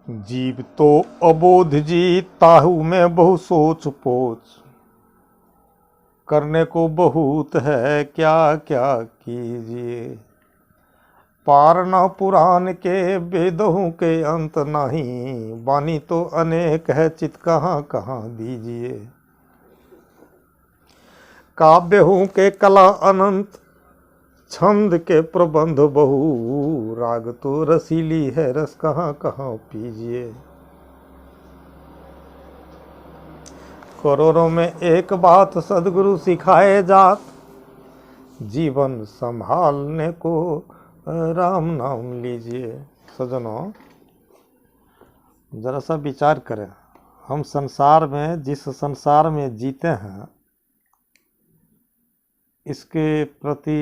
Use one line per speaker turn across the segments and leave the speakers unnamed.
जीव तो अबोध जी ताहू में बहु सोच पोच, करने को बहुत है क्या क्या कीजिए। पार न पुराण के वेदों के अंत नहीं, वाणी तो अनेक है चित कहाँ कहाँ दीजिए। काव्य हूँ के कला अनंत, छंद के प्रबंध बहु, राग तो रसीली है रस कहाँ कहाँ पीजिए। करोड़ों में एक बात सदगुरु सिखाए जात, जीवन संभालने को राम नाम लीजिए। सजनों, जरा सा विचार करें, हम संसार में जिस संसार में जीते हैं इसके प्रति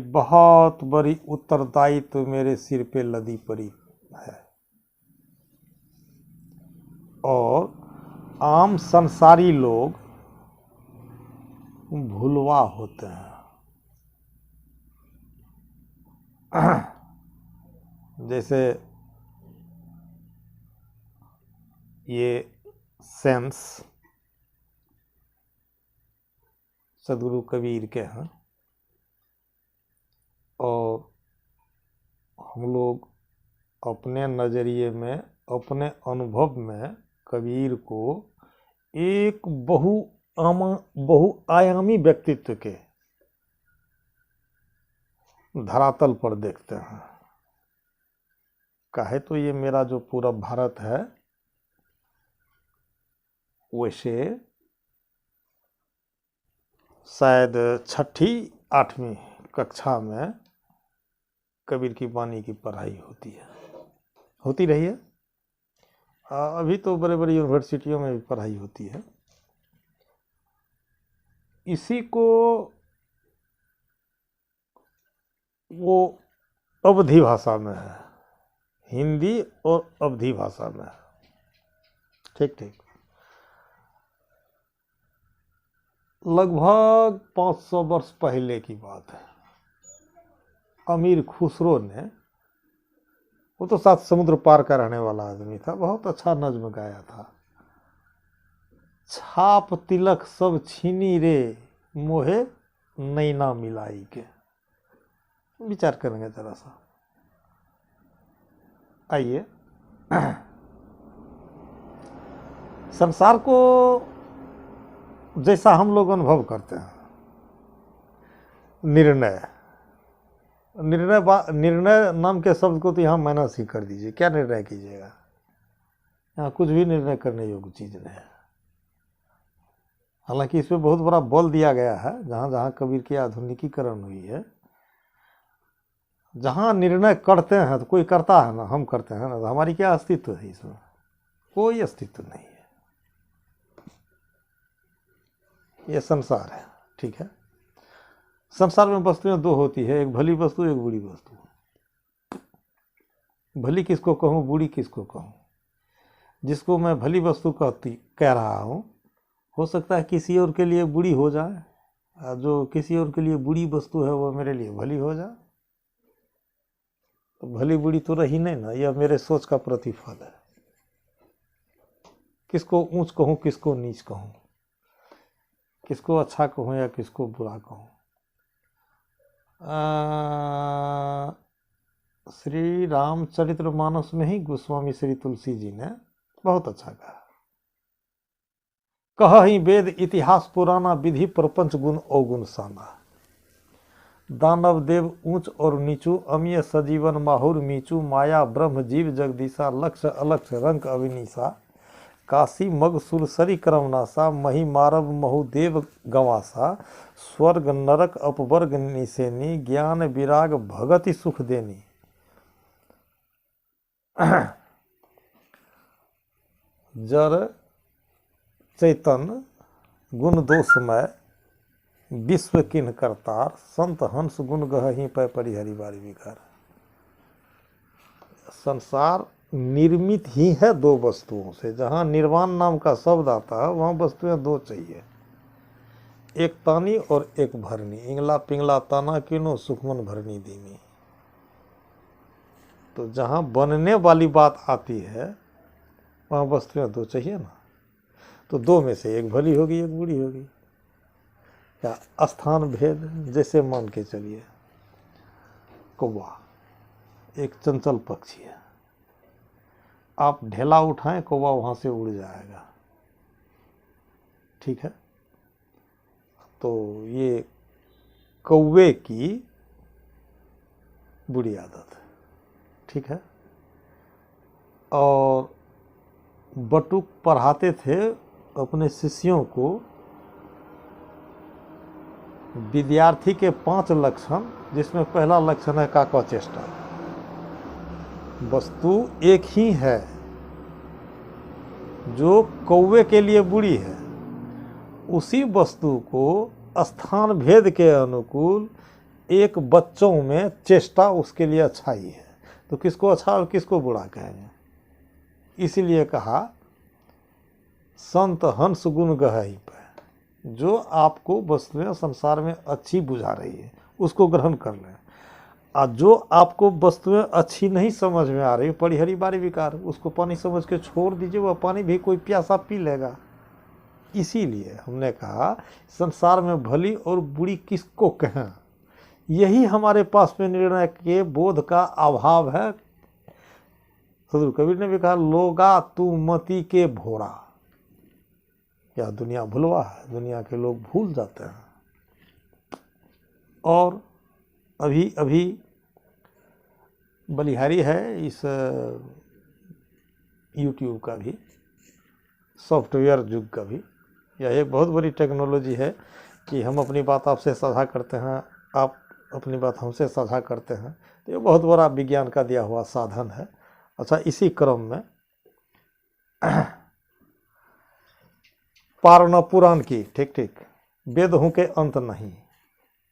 बहुत बड़ी उत्तरदायित्व मेरे सिर पे लदी पड़ी है। और आम संसारी लोग भूलवा होते हैं। जैसे ये सेंस सदगुरु कबीर के हैं, और हम लोग अपने नज़रिए में, अपने अनुभव में कबीर को एक बहुआयामी व्यक्तित्व के धरातल पर देखते हैं। कहे तो ये मेरा जो पूरा भारत है, वैसे शायद 6ठी-8वीं कक्षा में कबीर की वाणी की पढ़ाई होती रही है। अभी तो बड़े बड़े यूनिवर्सिटियों में भी पढ़ाई होती है। इसी को वो अवधी भाषा में है, हिंदी और अवधी भाषा में है। ठीक ठीक, लगभग 500 वर्ष पहले की बात है। अमीर खुसरो ने, वो तो 7 समुद्र पार का रहने वाला आदमी था, बहुत अच्छा नज्म गाया था। छाप तिलक सब छीनी रे, मोहे नैना मिलाई के। विचार करेंगे जरा सा। आइए, संसार को जैसा हम लोग अनुभव करते हैं, निर्णय नाम के शब्द को तो यहाँ माइनस ही कर दीजिए। क्या निर्णय कीजिएगा? यहाँ कुछ भी निर्णय करने योग्य चीज नहीं है। हालांकि इस पर बहुत बड़ा बल दिया गया है। जहाँ जहाँ कबीर की आधुनिकीकरण हुई है, जहाँ निर्णय करते हैं तो कोई करता है ना, हम करते हैं ना, तो हमारी क्या अस्तित्व है इसमें? कोई अस्तित्व नहीं है। ये संसार है, ठीक है। संसार में वस्तुएं दो होती है, एक भली वस्तु, एक बुरी वस्तु। भली किसको कहूँ, बुरी किसको कहूँ? जिसको मैं भली वस्तु कह रहा हूँ, हो सकता है किसी और के लिए बुरी हो जाए, और जो किसी और के लिए बुरी वस्तु है वो मेरे लिए भली हो जाए। तो भली बुरी तो रही नहीं ना, यह मेरे सोच का प्रतिफल है। किसको ऊंच कहूँ, किसको नीच कहूँ, किसको अच्छा कहूँ या किसको बुरा कहूँ। श्री रामचरितमानस में ही गोस्वामी श्री तुलसी जी ने बहुत अच्छा कहा। कहि वेद इतिहास पुराना, विधि प्रपंच गुण अवगुण साना। दानव देव ऊंच और नीचू, अमीय सजीवन माहुर मीचू। माया ब्रह्म जीव जगदीशा, लक्ष्य अलक्ष्य रंग अविनीसा। काशी मग सुरसरी क्रमनासा, मही मारव महुदेव गवासा। स्वर्ग नरक अपवर्ग निसेनी, ज्ञान विराग भगति सुख देनी। जर चैतन गुण दोषमय, विश्व किन्ह करतार। संत हंस गुण गहहि पै परिहरि बारी विकार। संसार निर्मित ही है दो वस्तुओं से। जहाँ निर्वाण नाम का शब्द आता है वहाँ वस्तुएं दो चाहिए, एक तानी और एक भरनी। इंगला पिंगला ताना किनो, सुखमन भरनी दीनी। तो जहाँ बनने वाली बात आती है वहाँ वस्तुएं दो चाहिए ना, तो दो में से एक भली होगी एक बुरी होगी। क्या स्थान भेद, जैसे मान के चलिए कौवा एक चंचल पक्षी है, आप ढेला उठाएं कौवा वहाँ से उड़ जाएगा, ठीक है। तो ये कौवे की बुरी आदत है, ठीक है। और बटुक पढ़ाते थे अपने शिष्यों को विद्यार्थी के 5 लक्षण, जिसमें पहला लक्षण है काकचेष्टा। वस्तु एक ही है जो कौवे के लिए बुरी है, उसी वस्तु को स्थान भेद के अनुकूल एक बच्चों में चेष्टा उसके लिए अच्छाई है, तो किसको अच्छा और किसको बुरा कहेंगे। इसीलिए कहा संत हंस गुण गहई पे, जो आपको वस्तुएं संसार में अच्छी बुझा रही है उसको ग्रहण कर लें, और जो आपको वस्तुएं अच्छी नहीं समझ में आ रही, परिहरी बारी विकार, उसको पानी समझ के छोड़ दीजिए, वह पानी भी कोई प्यासा पी लेगा। इसीलिए हमने कहा संसार में भली और बुरी किसको कहें, यही हमारे पास में निर्णय के बोध का अभाव है। सदगुरु कबीर ने भी कहा लोगा तू मती के भोरा, या दुनिया भुलवा है, दुनिया के लोग भूल जाते हैं। और अभी अभी बलिहारी है इस यूट्यूब का भी, सॉफ्टवेयर युग का भी, यह एक बहुत बड़ी टेक्नोलॉजी है कि हम अपनी बात आपसे साझा करते हैं, आप अपनी बात हमसे साझा करते हैं, तो ये बहुत बड़ा विज्ञान का दिया हुआ साधन है। अच्छा, इसी क्रम में पार न पुराण की, ठीक ठीक, वेद हूँ के अंत नहीं,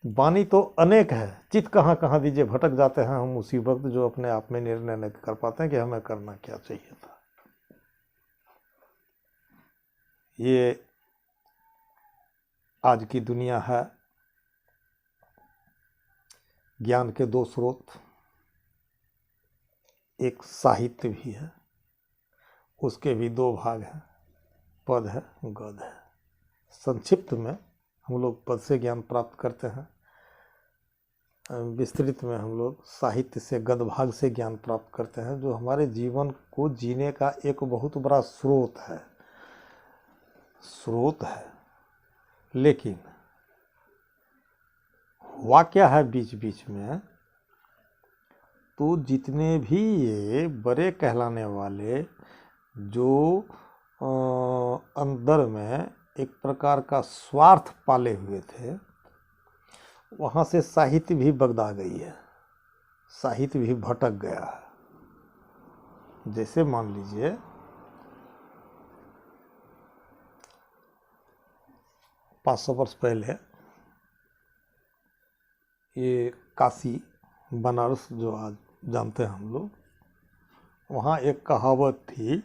वाणी तो अनेक है, चित कहाँ कहाँ दीजिए भटक जाते हैं हम उसी वक्त, जो अपने आप में निर्णय नहीं कर पाते हैं कि हमें करना क्या चाहिए था। ये आज की दुनिया है, ज्ञान के 2 स्रोत, एक साहित्य भी है, उसके भी 2 भाग हैं, पद है गद है। संक्षिप्त में हम लोग पद से ज्ञान प्राप्त करते हैं, विस्तृत में हम लोग साहित्य से गद भाग से ज्ञान प्राप्त करते हैं, जो हमारे जीवन को जीने का एक बहुत बड़ा स्रोत है। लेकिन हुआ क्या है बीच बीच में, तो जितने भी ये बड़े कहलाने वाले जो अंदर में एक प्रकार का स्वार्थ पाले हुए थे, वहाँ से साहित्य भी बगदा गई है, साहित्य भी भटक गया है। जैसे मान लीजिए 500 वर्ष पहले ये काशी बनारस जो आज जानते हैं हम लोग, वहाँ एक कहावत थी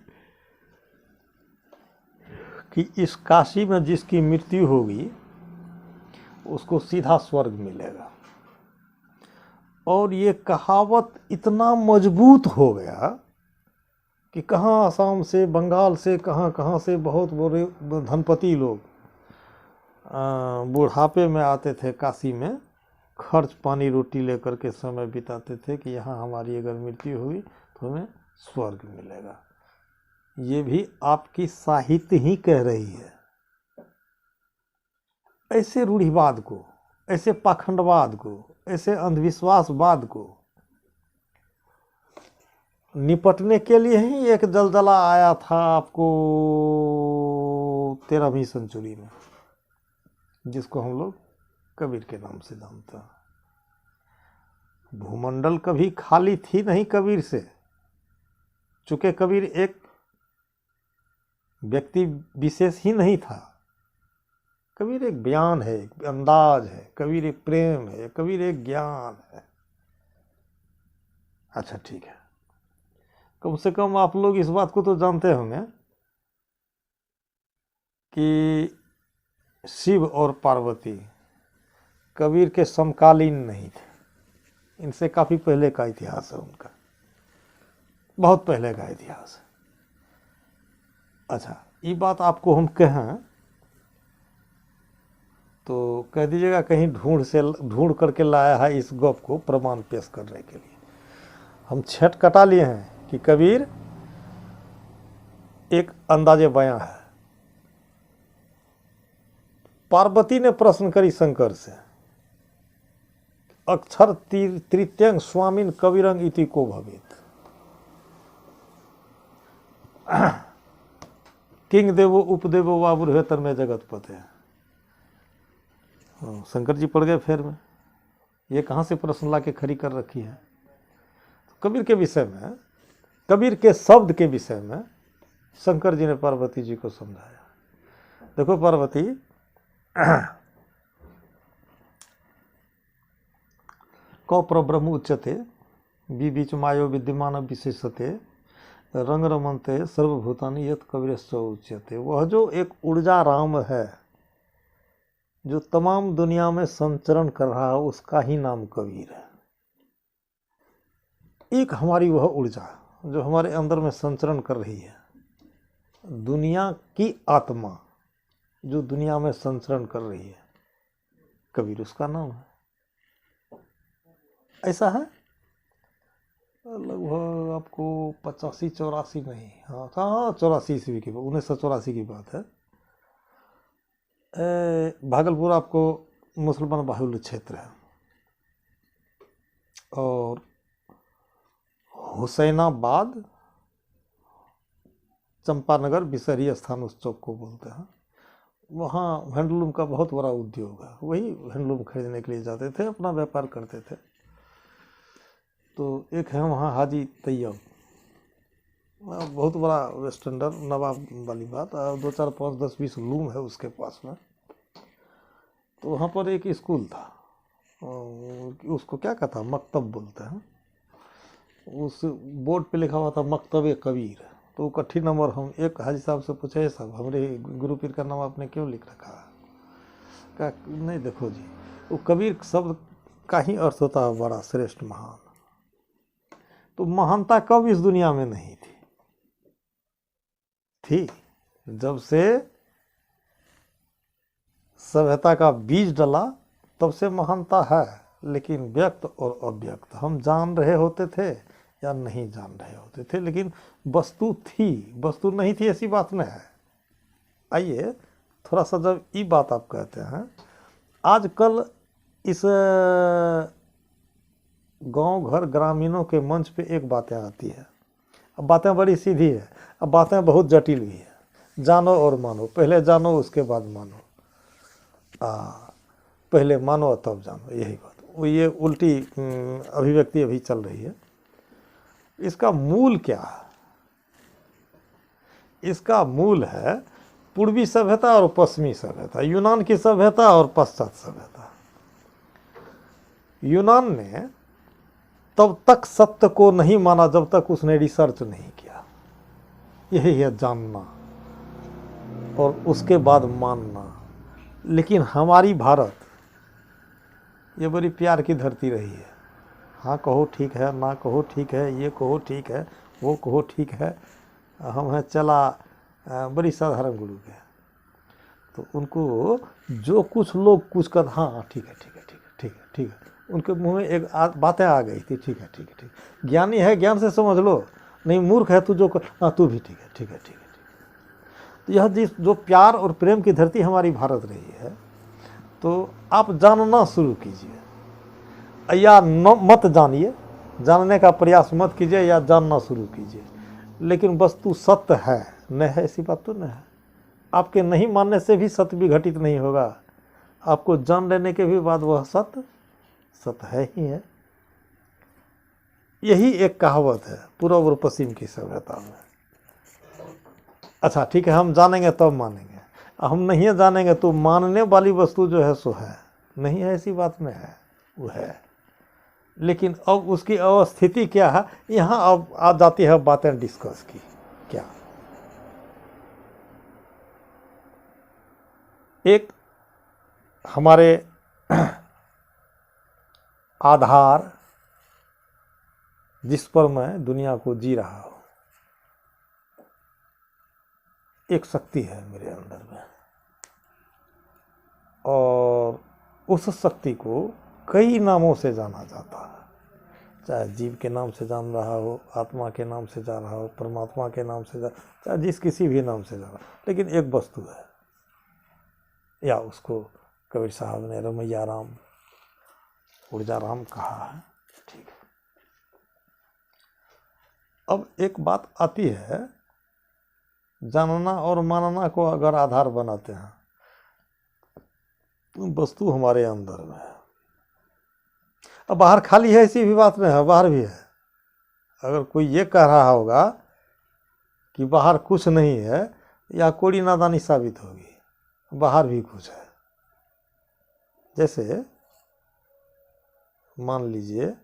कि इस काशी में जिसकी मृत्यु होगी उसको सीधा स्वर्ग मिलेगा। और ये कहावत इतना मजबूत हो गया कि कहाँ असम से, बंगाल से, कहाँ कहाँ से बहुत बड़े धनपति लोग बुढ़ापे में आते थे काशी में, खर्च पानी रोटी लेकर के समय बिताते थे कि यहाँ हमारी अगर मृत्यु हुई तो हमें स्वर्ग मिलेगा। ये भी आपकी साहित्य ही कह रही है। ऐसे रूढ़िवाद को, ऐसे पाखंडवाद को, ऐसे अंधविश्वासवाद को निपटने के लिए ही एक दलदला आया था आपको 13वीं सेंचुरी में, जिसको हम लोग कबीर के नाम से जानते हैं। भूमंडल कभी खाली थी नहीं कबीर से, चूंकि कबीर एक व्यक्ति विशेष ही नहीं था। कबीर एक बयान है, एक अंदाज है, कबीर एक प्रेम है, कबीर एक ज्ञान है। अच्छा ठीक है, कम से कम आप लोग इस बात को तो जानते होंगे कि शिव और पार्वती कबीर के समकालीन नहीं थे, इनसे काफ़ी पहले का इतिहास है उनका, बहुत पहले का इतिहास है। अच्छा, ये बात आपको हम कहें तो कह दीजिएगा कहीं ढूंढ करके लाया है इस गप को प्रमाण पेश करने के लिए। हम छठ कटा लिए हैं कि कबीर एक अंदाजे बयां है। पार्वती ने प्रश्न करी शंकर से, अक्षर तृतीयंग स्वामीन कबीरंग इति को भवेत। किंग देवो उपदेवो वाबुर्वेतर में जगत पते। शंकर जी पड़ गए फेर में, ये कहाँ से प्रश्न ला के खड़ी कर रखी है। तो कबीर के विषय में, कबीर के शब्द के विषय में शंकर जी ने पार्वती जी को समझाया। देखो पार्वती, कौ प्रब्रह्म उच्यते बीच मायो विद्यमान विशेषते रंग रमनते सर्वभूतानि यत कबीरश्च उच्यते। वह जो एक ऊर्जा राम है जो तमाम दुनिया में संचरण कर रहा है, उसका ही नाम कबीर है। एक हमारी वह ऊर्जा जो हमारे अंदर में संचरण कर रही है, दुनिया की आत्मा जो दुनिया में संचरण कर रही है, कबीर उसका नाम है। ऐसा है लगभग आपको 85-84 नहीं, हाँ 84 ईस्वी की, 1984 की बात है। भागलपुर आपको मुसलमान बाहुल्य क्षेत्र है और हुसैनाबाद चंपानगर बिसहरी स्थान उस चौक को बोलते हैं। वहाँ हैंडलूम का बहुत बड़ा उद्योग है, वही हैंडलूम खरीदने के लिए जाते थे, अपना व्यापार करते थे। तो एक है वहाँ हाजी तैयब, बहुत बड़ा वेस्टर्नर नवाब वाली बात, 2, 4, 5, 10, 20 लूम है उसके पास में। तो वहाँ पर एक स्कूल था, उसको क्या कहता है, मकतब बोलते हैं। उस बोर्ड पे लिखा हुआ था मकतब कबीर। तो कट्ठी नंबर हम एक हाजी साहब से पूछे, साहब हमारे गुरु पीर का नाम आपने क्यों लिख रखा है? क्या नहीं, देखो जी, वो कबीर शब्द का ही अर्थ होता है बड़ा, श्रेष्ठ, महान। तो महानता कब इस दुनिया में नहीं थी जब से सभ्यता का बीज डला तब से महानता है। लेकिन व्यक्त और अव्यक्त हम जान रहे होते थे या नहीं जान रहे होते थे, लेकिन वस्तु थी, वस्तु नहीं थी ऐसी बात नहीं है। आइए थोड़ा सा, जब ये बात आप कहते हैं, आजकल इस गांव घर ग्रामीणों के मंच पे एक बातें आती है। अब बातें बड़ी सीधी है, अब बातें बहुत जटिल भी है। जानो और मानो, पहले जानो उसके बाद मानो, पहले मानो तब जानो, यही बात। वो ये उल्टी अभिव्यक्ति अभी चल रही है। इसका मूल क्या है? इसका मूल है पूर्वी सभ्यता और पश्चिमी सभ्यता, यूनान की सभ्यता और पश्चात सभ्यता। यूनान ने तब तक सत्य को नहीं माना जब तक उसने रिसर्च नहीं किया। यही है जानना और उसके बाद मानना। लेकिन हमारी भारत ये बड़ी प्यार की धरती रही है। हाँ कहो ठीक है, ना कहो ठीक है, ये कहो ठीक है, वो कहो ठीक है। हम हैं चला बड़ी साधारण गुरु के, तो उनको जो कुछ लोग कुछ कर, हाँ ठीक है ठीक है ठीक है ठीक है ठीक है, उनके मुंह में एक बातें आ गई थी, ठीक है ठीक है ठीक। ज्ञानी है ज्ञान से समझ लो, नहीं मूर्ख है तू जो कर, हाँ तू भी ठीक है ठीक है ठीक है ठीक। तो यह जो प्यार और प्रेम की धरती हमारी भारत रही है, तो आप जानना शुरू कीजिए या मत जानिए, जानने का प्रयास मत कीजिए या जानना शुरू कीजिए। लेकिन वस्तु सत्य है, नहीं है ऐसी बात तो नहीं है। आपके नहीं मानने से भी सत्य भी घटित नहीं होगा, आपको जान लेने के भी बाद वह सत्य है ही है। यही एक कहावत है पूर्व और पश्चिम की सभ्यता में। अच्छा ठीक है, हम जानेंगे तब मानेंगे, हम नहीं जानेंगे तो मानने वाली वस्तु जो है सो है, नहीं है ऐसी बात में है, वो है। लेकिन अब उसकी अवस्थिति क्या है, यहाँ अब आ जाती है बातें डिस्कस की। क्या एक हमारे आधार जिस पर मैं दुनिया को जी रहा हूँ, एक शक्ति है मेरे अंदर में, और उस शक्ति को कई नामों से जाना जाता है। चाहे जीव के नाम से जान रहा हो, आत्मा के नाम से जान रहा हो, परमात्मा के नाम से चाहे जिस किसी भी नाम से जाना, लेकिन एक वस्तु है, या उसको कबीर साहब ने रमैया राम, ऊर्जा राम कहा है। ठीक है। अब एक बात आती है, जानना और मानना को अगर आधार बनाते हैं तो वस्तु हमारे अंदर में है। अब बाहर खाली है ऐसी भी बात नहीं है, बाहर भी है। अगर कोई ये कह रहा होगा कि बाहर कुछ नहीं है, या कोड़ी नादानी साबित होगी, बाहर भी कुछ है। जैसे मान लीजिए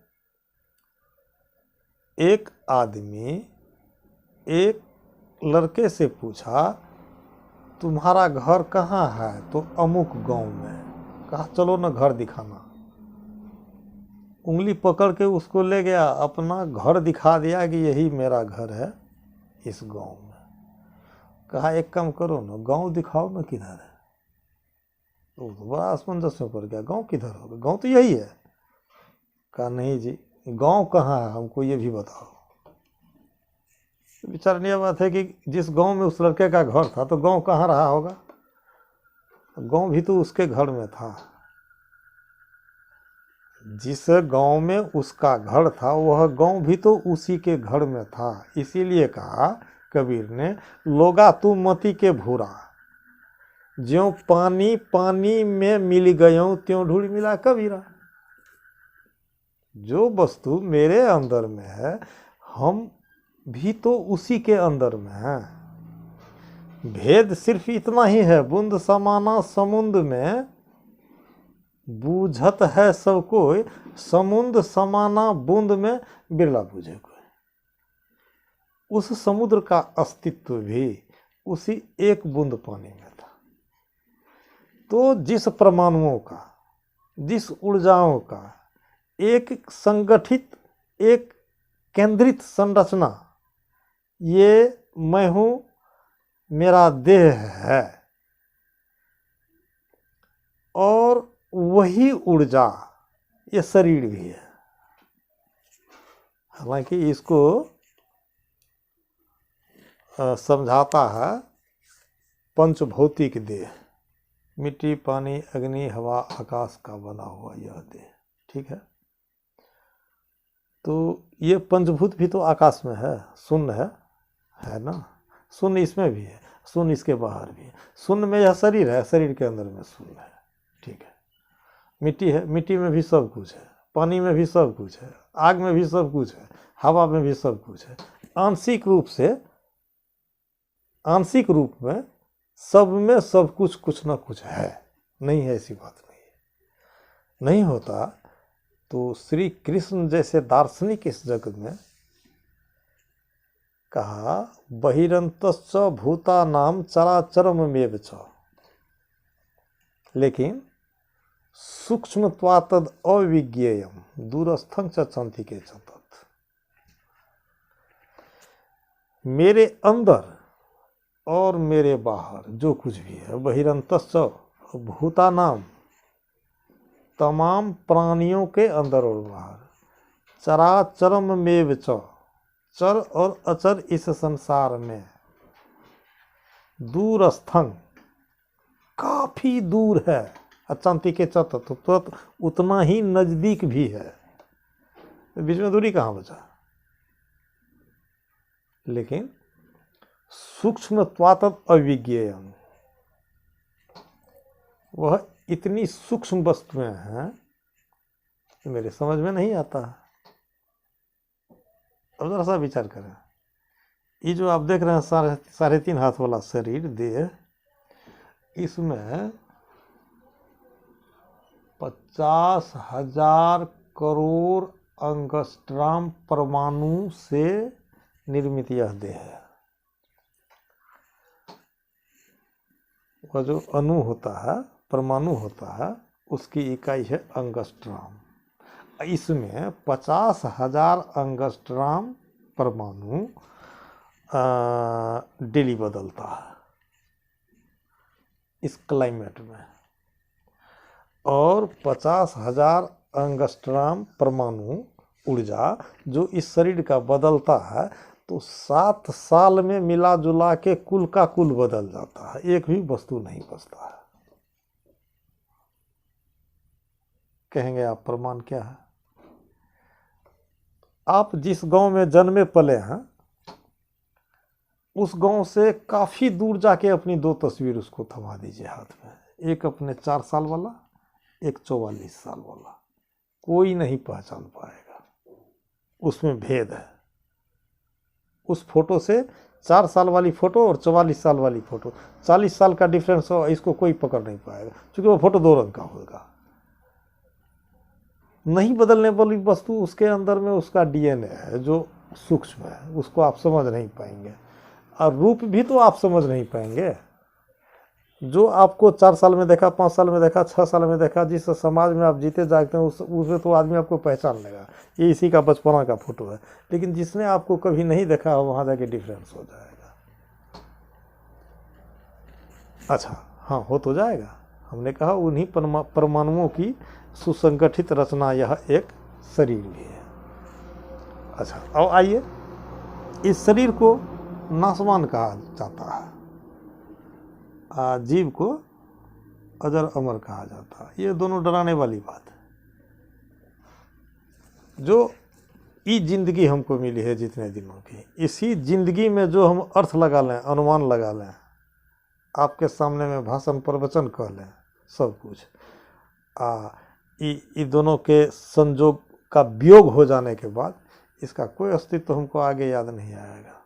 एक आदमी एक लड़के से पूछा तुम्हारा घर कहाँ है, तो अमुक गांव में। कहा चलो ना घर दिखाना। उंगली पकड़ के उसको ले गया, अपना घर दिखा दिया कि यही मेरा घर है इस गांव में। कहा एक काम करो ना, गांव दिखाओ ना किधर है। तो बड़ा असमंजस में पड़ गया, गांव किधर होगा, गांव तो यही है। कहा नहीं जी, गांव कहाँ है हमको ये भी बताओ। विचारने यह बात है कि जिस गांव में उस लड़के का घर था, तो गांव कहाँ रहा होगा, गांव भी तो उसके घर में था। जिस गांव में उसका घर था, वह गांव भी तो उसी के घर में था। इसीलिए कहा कबीर ने, लोगा तू मती के भूरा, ज्यों पानी पानी में मिल गयों त्यों ढूंढ मिला कबीरा। जो वस्तु मेरे अंदर में है, हम भी तो उसी के अंदर में हैं। भेद सिर्फ इतना ही है, बूंद समाना समुंद में बूझत है सब कोई, समुद्र समाना बूंद में बिरला बूझे कोई। उस समुद्र का अस्तित्व भी उसी एक बूंद पानी में था। तो जिस परमाणुओं का, जिस ऊर्जाओं का एक संगठित, एक केंद्रित संरचना, ये मैं हूं, मेरा देह है, और वही ऊर्जा ये शरीर भी है। हालांकि इसको समझाता है पंचभौतिक देह, मिट्टी पानी अग्नि हवा आकाश का बना हुआ यह देह। ठीक है। तो ये पंचभूत भी तो आकाश में है, शून्य है ना। शून्य इसमें भी है, शून्य इसके बाहर भी है। शून्य में यह शरीर है, शरीर के अंदर में शून्य है। ठीक है। मिट्टी है, मिट्टी में भी सब कुछ है, पानी में भी सब कुछ है, आग में भी सब कुछ है, हवा में भी सब कुछ है। आंशिक रूप से, आंशिक रूप में सब में सब कुछ कुछ ना कुछ है। नहीं है ऐसी बात नहीं है। नहीं होता तो श्री कृष्ण जैसे दार्शनिक इस जगत में कहा, बहिरंतश्च भूतानाम चराचरमेव च, लेकिन सूक्ष्मत्वात् अविज्ञेयम दूरस्थं च चंतिके च तत्। मेरे अंदर और मेरे बाहर जो कुछ भी है, बहिरंतश्च भूतानाम, तमाम प्राणियों के अंदर और बाहर, चराचरमेव च, चर और अचर इस संसार में, दूरस्थं काफी दूर है, अचंतिके च तत् उतना ही नजदीक भी है। बीच में दूरी कहाँ बचा। लेकिन सूक्ष्मत्वात् अविज्ञेयम्, वह इतनी सूक्ष्म वस्तुएं हैं कि मेरे समझ में नहीं आता। अब जरा सा विचार करें, ये जो आप देख रहे हैं 3.5 हाथ वाला शरीर देह, इसमें 50,000 करोड़ एंगस्ट्रॉम परमाणु से निर्मित यह देह है। वह जो अणु होता है, परमाणु होता है, उसकी इकाई है एंगस्ट्रॉम। इसमें 50,000 एंगस्ट्रॉम परमाणु डेली बदलता है। इस क्लाइमेट में, और 50,000 एंगस्ट्रॉम परमाणु ऊर्जा जो इस शरीर का बदलता है, तो 7 साल में मिला जुला के कुल का कुल बदल जाता है, एक भी वस्तु नहीं बचता है। कहेंगे आप प्रमाण क्या है? आप जिस गांव में जन्मे पले हैं, उस गांव से काफी दूर जाके अपनी 2 तस्वीर उसको थमा दीजिए हाथ में, एक अपने 4 साल वाला, एक 44 साल वाला, कोई नहीं पहचान पाएगा, उसमें भेद है। उस फोटो से 4 साल वाली फोटो और 44 साल वाली फोटो, 40 साल का डिफरेंस हो, इसको कोई पकड़ नहीं पाएगा, क्योंकि वो फोटो 2 रंग का होगा। नहीं बदलने वाली वस्तु उसके अंदर में उसका डीएनए है जो सूक्ष्म है, उसको आप समझ नहीं पाएंगे, और रूप भी तो आप समझ नहीं पाएंगे। जो आपको 4 साल में देखा, 5 साल में देखा, 6 साल में देखा, जिस समाज में आप जीते जागते हैं उसमें तो आदमी आपको पहचान लेगा, ये इसी का बचपना का फोटो है। लेकिन जिसने आपको कभी नहीं देखा वहाँ जाके डिफरेंस हो जाएगा। अच्छा, हाँ, हो तो जाएगा। हमने कहा उन्हीं परमाणुओं की सुसंगठित रचना यह एक शरीर भी है। अच्छा, अब आइए, इस शरीर को नासवान कहा जाता है, जीव को अजर अमर कहा जाता है। ये दोनों डराने वाली बात है। जो ये जिंदगी हमको मिली है जितने दिनों की, इसी जिंदगी में जो हम अर्थ लगा लें, अनुमान लगा लें, आपके सामने में भाषण प्रवचन कह लें, सब कुछ ये दोनों के संयोग का वियोग हो जाने के बाद इसका कोई अस्तित्व हमको आगे याद नहीं आएगा।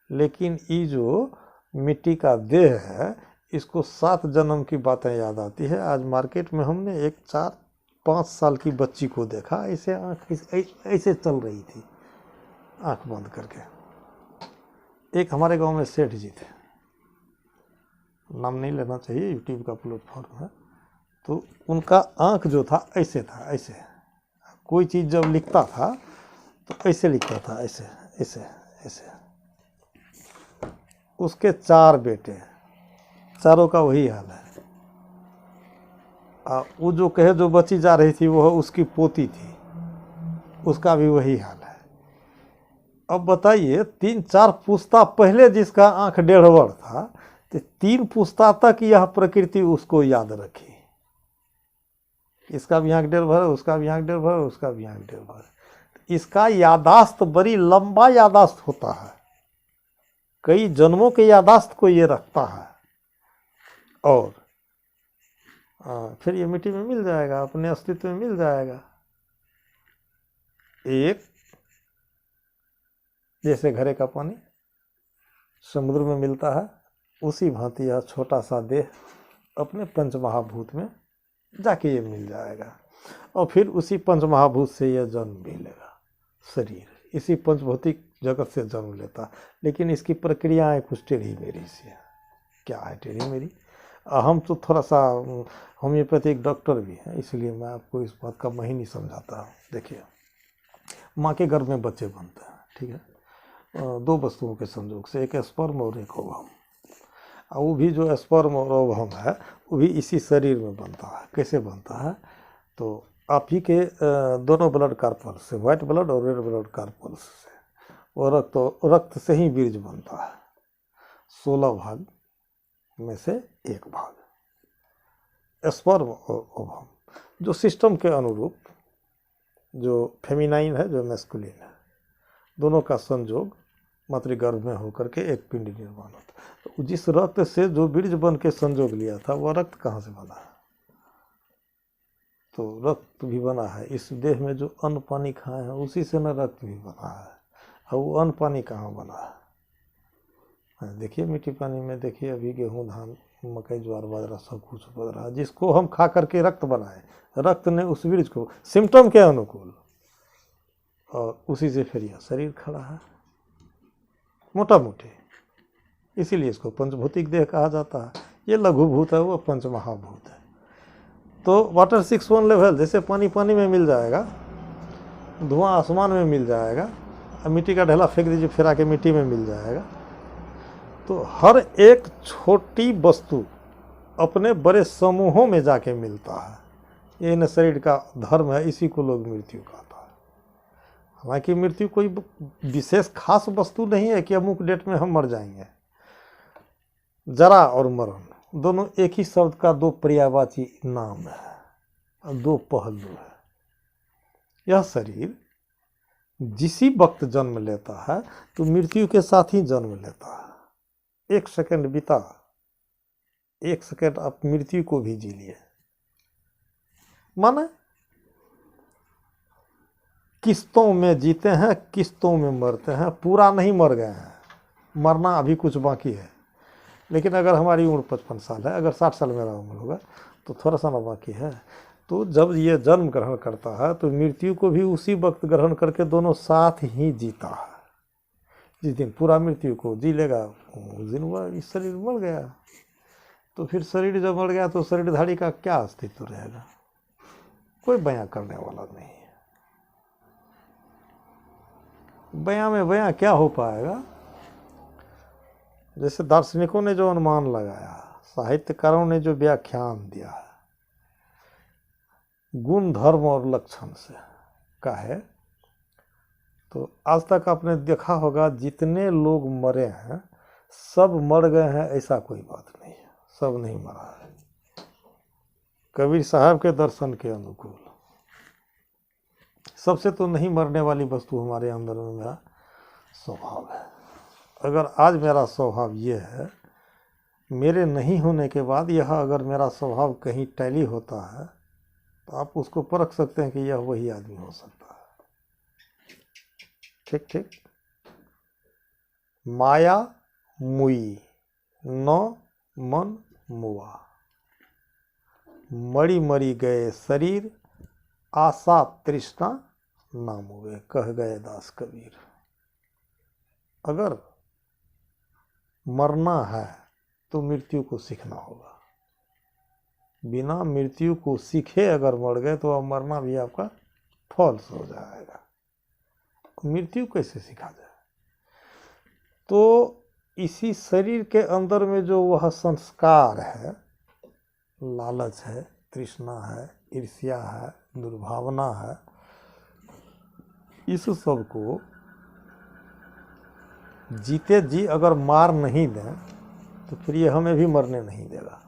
लेकिन ये जो मिट्टी का देह है, इसको 7 जन्म की बातें याद आती है। आज मार्केट में हमने एक 4-5 साल की बच्ची को देखा, ऐसे आँख ऐसे चल रही थी, आँख बंद करके। एक हमारे गांव में सेठ जी थे, नाम नहीं लेना चाहिए, यूट्यूब का प्लेटफॉर्म है, तो उनका आँख जो था ऐसे था, ऐसे। कोई चीज़ जब लिखता था तो ऐसे लिखता था, ऐसे ऐसे ऐसे। उसके 4 बेटे, चारों का वही हाल है। वो जो कहे जो बची जा रही थी वो उसकी पोती थी, उसका भी वही हाल है। अब बताइए, 3-4 पुश्ता पहले जिसका आँख 1.5 वर्ष था, तो 3 पुश्ता तक यह प्रकृति उसको याद रखी। इसका भी आँख 1.5 वर्ष, उसका भी आँख 1.5 वर्ष, उसका भी आँख 1.5 वर्ष। इसका यादाश्त बड़ी लंबा यादाश्त होता है, कई जन्मों के यादाश्त को ये रखता है। और फिर ये मिट्टी में मिल जाएगा, अपने अस्तित्व में मिल जाएगा। एक जैसे घड़े का पानी समुद्र में मिलता है, उसी भांति यह छोटा सा देह अपने पंचमहाभूत में जाके ये मिल जाएगा, और फिर उसी पंचमहाभूत से यह जन्म भी लेगा। शरीर इसी पंचभौतिक जगत से जन्म लेता, लेकिन इसकी प्रक्रियाएं कुछ टेढ़ी मेढ़ी सी है। क्या है टेढ़ी मेढ़ी? हम तो थोड़ा सा होम्योपैथिक डॉक्टर भी हैं, इसलिए मैं आपको इस बात का महीनी समझाता हूँ। देखिए, माँ के गर्भ में बच्चे बनते हैं, ठीक है, 2 वस्तुओं के संयोग से, एक स्पर्म और एक ओवम। वो भी जो स्पर्म और ओवम है वो भी इसी शरीर में बनता है। कैसे बनता है? तो आप ही के दोनों ब्लड कार्पल्स से, व्हाइट ब्लड और रेड ब्लड कार्पल्स से, और रक्त से ही बीज बनता है। 16 भाग में से 1 भाग स्पर्म और ओवम, जो सिस्टम के अनुरूप, जो फेमिनाइन है, जो मैस्कुलिन है, दोनों का संयोग मातृगर्भ में होकर के एक पिंड निर्माण होता है। तो जिस रक्त से जो बीज बन के संयोग लिया था, वह रक्त कहाँ से बना है? तो रक्त भी बना है इस देह में, जो अन्न पानी खाए हैं उसी से न रक्त भी बना है। और वो अन्न पानी कहाँ बना है? देखिए मिट्टी पानी में, देखिए अभी गेहूँ, धान, मकई, ज्वार, बाजरा सब कुछ बन रहा है, जिसको हम खा करके रक्त बनाए। रक्त ने उस बीज को सिम्टम के अनुकूल, और उसी से फिर यह शरीर खड़ा है मोटा मोटी। इसीलिए इसको पंचभौतिक देह कहा जाता है। ये लघुभूत है, वो पंचमहाभूत है। तो वाटर 6.1 लेवल, जैसे पानी पानी में मिल जाएगा, धुआं आसमान में मिल जाएगा, मिट्टी का ढेला फेंक दीजिए, फिर आके मिट्टी में मिल जाएगा। तो हर एक छोटी वस्तु अपने बड़े समूहों में जाके मिलता है। ये न शरीर का धर्म है, इसी को लोग मृत्यु कहता है। हालांकि मृत्यु कोई विशेष खास वस्तु नहीं है कि अमुक डेट में हम मर जाएंगे। जरा और मरण दोनों एक ही शब्द का दो पर्यायवाची नाम है, दो पहलू है। यह शरीर जिसी वक्त जन्म लेता है तो मृत्यु के साथ ही जन्म लेता है। एक सेकंड बीता, एक सेकंड आप मृत्यु को भी जी लिए। माने किस्तों में जीते हैं, किस्तों में मरते हैं, पूरा नहीं मर गए हैं, मरना अभी कुछ बाकी है। लेकिन अगर हमारी उम्र 55 साल है, अगर 60 साल मेरा उम्र होगा तो थोड़ा सा ना बाकी है। तो जब ये जन्म ग्रहण करता है तो मृत्यु को भी उसी वक्त ग्रहण करके दोनों साथ ही जीता है। जिस दिन पूरा मृत्यु को जी लेगा उस दिन वह इस शरीर मर गया। तो फिर शरीर जब मर गया तो शरीरधारी का क्या अस्तित्व रहेगा? कोई बयां करने वाला नहीं है। बयां में बयां क्या हो पाएगा? जैसे दार्शनिकों ने जो अनुमान लगाया, साहित्यकारों ने जो व्याख्यान दिया है, गुण धर्म और लक्षण से का है, तो आज तक आपने देखा होगा जितने लोग मरे हैं सब मर गए हैं ऐसा कोई बात नहीं है। सब नहीं मरा है। कबीर साहब के दर्शन के अनुकूल सबसे तो नहीं मरने वाली वस्तु हमारे अंदर में मेरा स्वभाव है। अगर आज मेरा स्वभाव ये है, मेरे नहीं होने के बाद यह अगर मेरा स्वभाव कहीं टैली होता है तो आप उसको परख सकते हैं कि यह वही आदमी हो सकता है। ठीक ठीक। माया मुई न मन मुआ, मरी मरी गए शरीर आशा तृष्णा नाम हुए, कह गए दास कबीर। अगर मरना है तो मृत्यु को सीखना होगा। बिना मृत्यु को सीखे अगर मर गए तो अब मरना भी आपका फॉल्स हो जाएगा। मृत्यु कैसे सीखा जाए? तो इसी शरीर के अंदर में जो वह संस्कार है, लालच है, तृष्णा है, ईर्ष्या है, दुर्भावना है, इस सब को जीते जी अगर मार नहीं दें तो फिर ये हमें भी मरने नहीं देगा।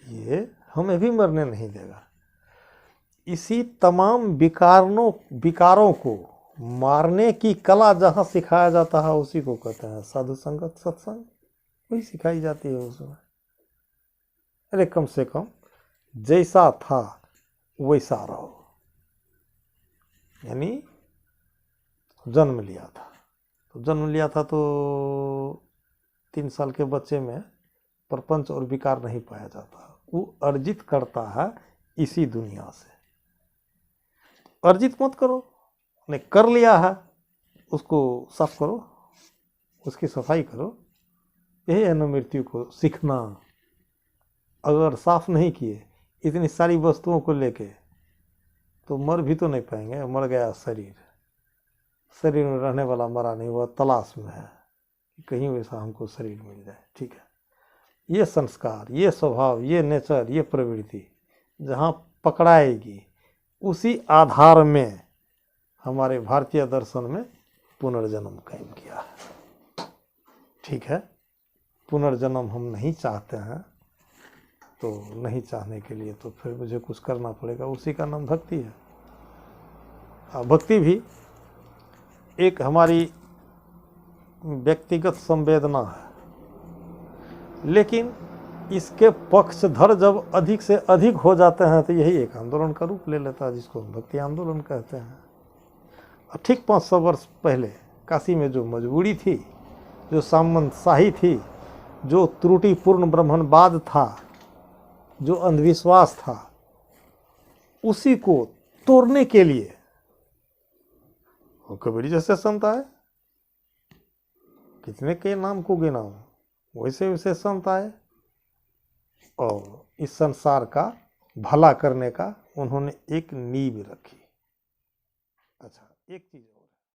ये हमें भी मरने नहीं देगा। इसी तमाम विकारों को मारने की कला जहाँ सिखाया जाता है उसी को कहते हैं साधु संगत, सत्संग। वही सिखाई जाती है उसमें। अरे कम से कम जैसा था वैसा रहो। यानी जन्म लिया था तो 3 साल के बच्चे में प्रपंच और विकार नहीं पाया जाता। वो अर्जित करता है इसी दुनिया से। अर्जित मत करो, ने कर लिया है उसको साफ करो, उसकी सफाई करो। यही है न मृत्यु को सीखना। अगर साफ नहीं किए इतनी सारी वस्तुओं को लेके तो मर भी तो नहीं पाएंगे। मर गया शरीर, शरीर में रहने वाला मरा नहीं, वह तलाश में है कहीं वैसा हमको शरीर मिल जाए। ठीक है, ये संस्कार, ये स्वभाव, ये नेचर, ये प्रवृत्ति जहाँ पकड़ाएगी उसी आधार में हमारे भारतीय दर्शन में पुनर्जन्म कायम किया है। ठीक है, पुनर्जन्म हम नहीं चाहते हैं तो नहीं चाहने के लिए तो फिर मुझे कुछ करना पड़ेगा। उसी का नाम भक्ति है। भक्ति भी एक हमारी व्यक्तिगत संवेदना है, लेकिन इसके पक्षधर जब अधिक से अधिक हो जाते हैं तो यही एक आंदोलन का रूप ले लेता है, जिसको हम भक्ति आंदोलन कहते हैं। और ठीक 500 वर्ष पहले काशी में जो मजबूरी थी, जो सामंतशाही थी, जो त्रुटिपूर्ण ब्राह्मणवाद था, जो अंधविश्वास था, उसी को तोड़ने के लिए कबीर जैसे संत आए। कितने के नाम को गिनाऊं, वैसे वैसे संत आए और इस संसार का भला करने का उन्होंने एक नींव रखी। अच्छा, एक चीज